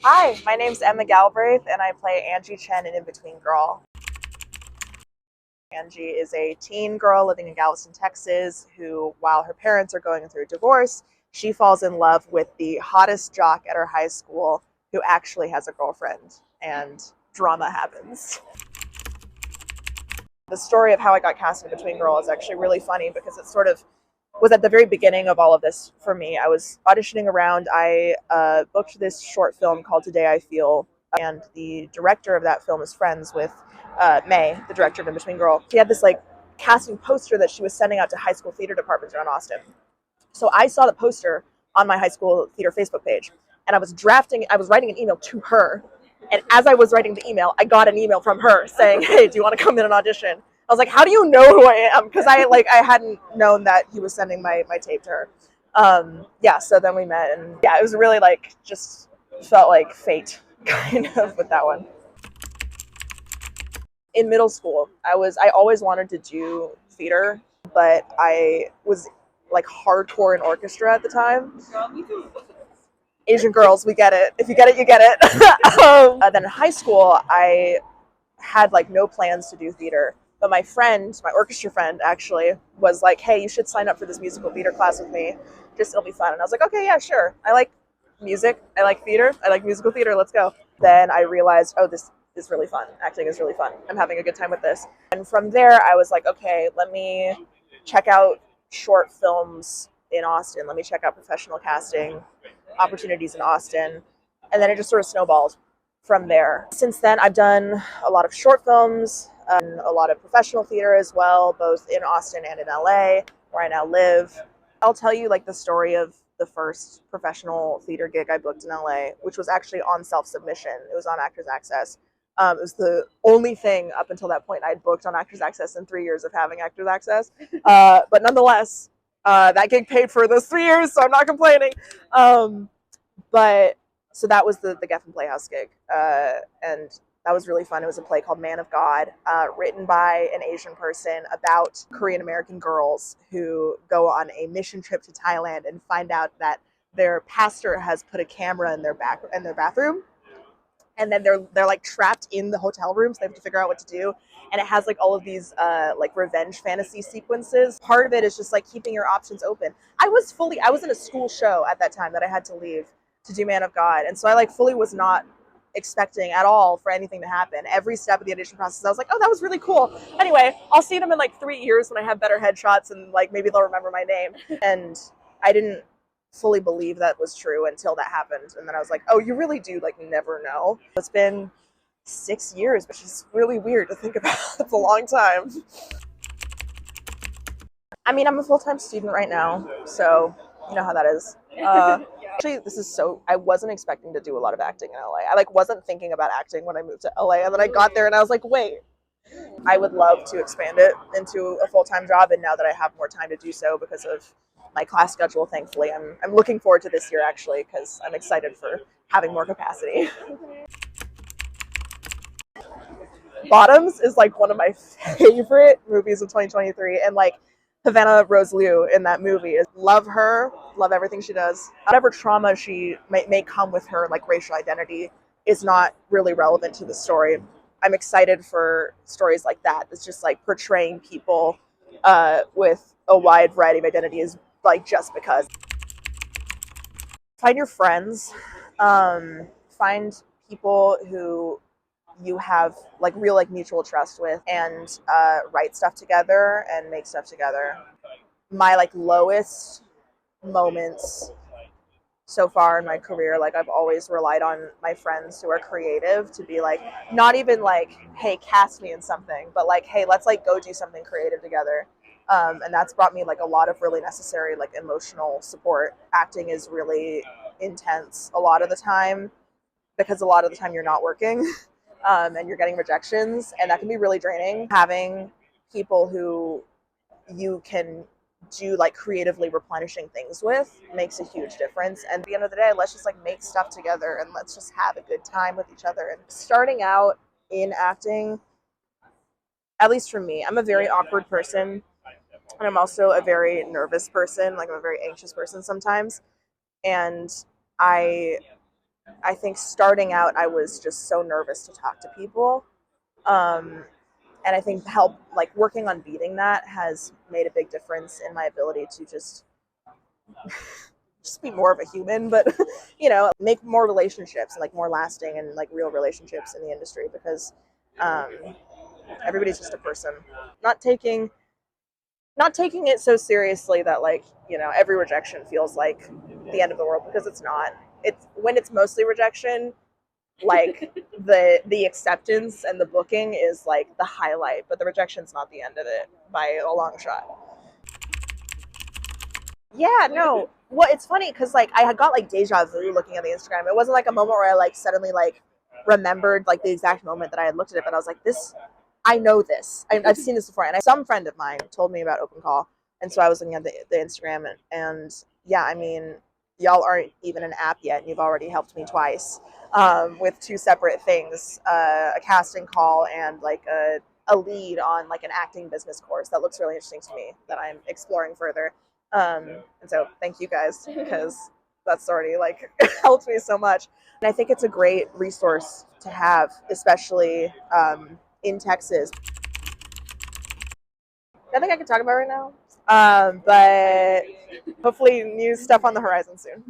Hi, my name's Emma Galbraith, and I play Angie Chen in Between Girl. Angie is a teen girl living in Galveston, Texas, who, while her parents are going through a divorce, she falls in love with the hottest jock at her high school who actually has a girlfriend, and drama happens. The story of how I got cast in Between Girl is actually really funny because it sort of was at the very beginning of all of this for me. I was auditioning around. I booked this short film called Today I Feel, and the director of that film is friends with Mei, the director of In Between Girl. She had this like casting poster that she was sending out to high school theater departments around Austin. So I saw the poster on my high school theater Facebook page, and I was writing an email to her. And as I was writing the email, I got an email from her saying, "Hey, do you want to come in and audition?" I was like, "How do you know who I am?" Because I hadn't known that he was sending my tape to her. Yeah, so then we met, and yeah, it was really like just felt like fate, kind of, with that one. In middle school, I always wanted to do theater, but I was like hardcore in orchestra at the time. Asian girls, we get it. If you get it, you get it. Then in high school, I had like no plans to do theater, but my friend, my orchestra friend, actually was like, "Hey, you should sign up for this musical theater class with me. Just it'll be fun." And I was like, "Okay, yeah, sure. I like music. I like theater. I like musical theater. Let's go." Then I realized, oh, this is really fun. Acting is really fun. I'm having a good time with this. And from there, I was like, okay, let me check out short films in Austin. Let me check out professional casting opportunities in Austin. And then it just sort of snowballed from there. Since then, I've done a lot of short films, a lot of professional theater as well, both in Austin and in LA, where I now live. I'll tell you like the story of the first professional theater gig I booked in LA, which was actually on self-submission. It was on Actors Access. It was the only thing up until that point I'd booked on Actors Access in 3 years of having Actors Access. But nonetheless, that gig paid for those 3 years, so I'm not complaining. But so that was the Geffen Playhouse gig, and that was really fun. It was a play called Man of God, written by an Asian person about Korean American girls who go on a mission trip to Thailand and find out that their pastor has put a camera in their bathroom, and then they're like trapped in the hotel room, so they have to figure out what to do. And it has like all of these like revenge fantasy sequences. Part of it is just like keeping your options open. I was in a school show at that time that I had to leave to do Man of God, and so I like fully was not expecting at all for anything to happen. Every step of the audition process, I was like, oh, that was really cool. Anyway, I'll see them in like 3 years when I have better headshots and like maybe they'll remember my name. And I didn't fully believe that was true until that happened, and then I was like, oh, you really do like never know. It's been 6 years, which is really weird to think about. It's a long time. I mean, I'm a full-time student right now, so you know how that is. Actually, I wasn't expecting to do a lot of acting in LA. I like wasn't thinking about acting when I moved to LA, and then I got there and I was like, wait, I would love to expand it into a full-time job, and now that I have more time to do so because of my class schedule, thankfully, I'm looking forward to this year actually because I'm excited for having more capacity. Bottoms is like one of my favorite movies of 2023, and like Havana Rose Liu in that movie is love her, love everything she does. Whatever trauma she may come with her like racial identity is not really relevant to the story. I'm excited for stories like that. It's just like portraying people with a wide variety of identities, like just because. Find your friends, find people who you have like real like mutual trust with, and write stuff together and make stuff together. My like lowest moments so far in my career, like I've always relied on my friends who are creative to be like, not even like, hey, cast me in something, but like, hey, let's like go do something creative together. And that's brought me like a lot of really necessary like emotional support. Acting is really intense a lot of the time because a lot of the time you're not working. And you're getting rejections, and that can be really draining. Having people who you can do like creatively replenishing things with makes a huge difference. And at the end of the day, let's just like make stuff together and let's just have a good time with each other. And starting out in acting, at least for me, I'm a very awkward person, and I'm also a very nervous person. Like I'm a very anxious person sometimes, and I I think starting out, I was just so nervous to talk to people. Um, and I think help like working on beating that has made a big difference in my ability to just be more of a human, but make more relationships, like more lasting and like real relationships in the industry, because um, everybody's just a person. Not taking not taking it so seriously that like every rejection feels like the end of the world, because it's not. It's when it's mostly rejection, like the acceptance and the booking is like the highlight, but the rejection's not the end of it by a long shot. Yeah, no. Well, it's funny because like I had got like deja vu looking at the Instagram. It wasn't like a moment where I like suddenly like remembered like the exact moment that I had looked at it, but I was like, this, I know this. I've seen this before. And some friend of mine told me about Open Call, and so I was looking at the Instagram, and yeah, I mean, y'all aren't even an app yet, and you've already helped me twice with two separate things, a casting call and like a lead on like an acting business course that looks really interesting to me that I'm exploring further. And so thank you guys, because that's already like helped me so much. And I think it's a great resource to have, especially in Texas. Nothing I can talk about right now, but hopefully new stuff on the horizon soon.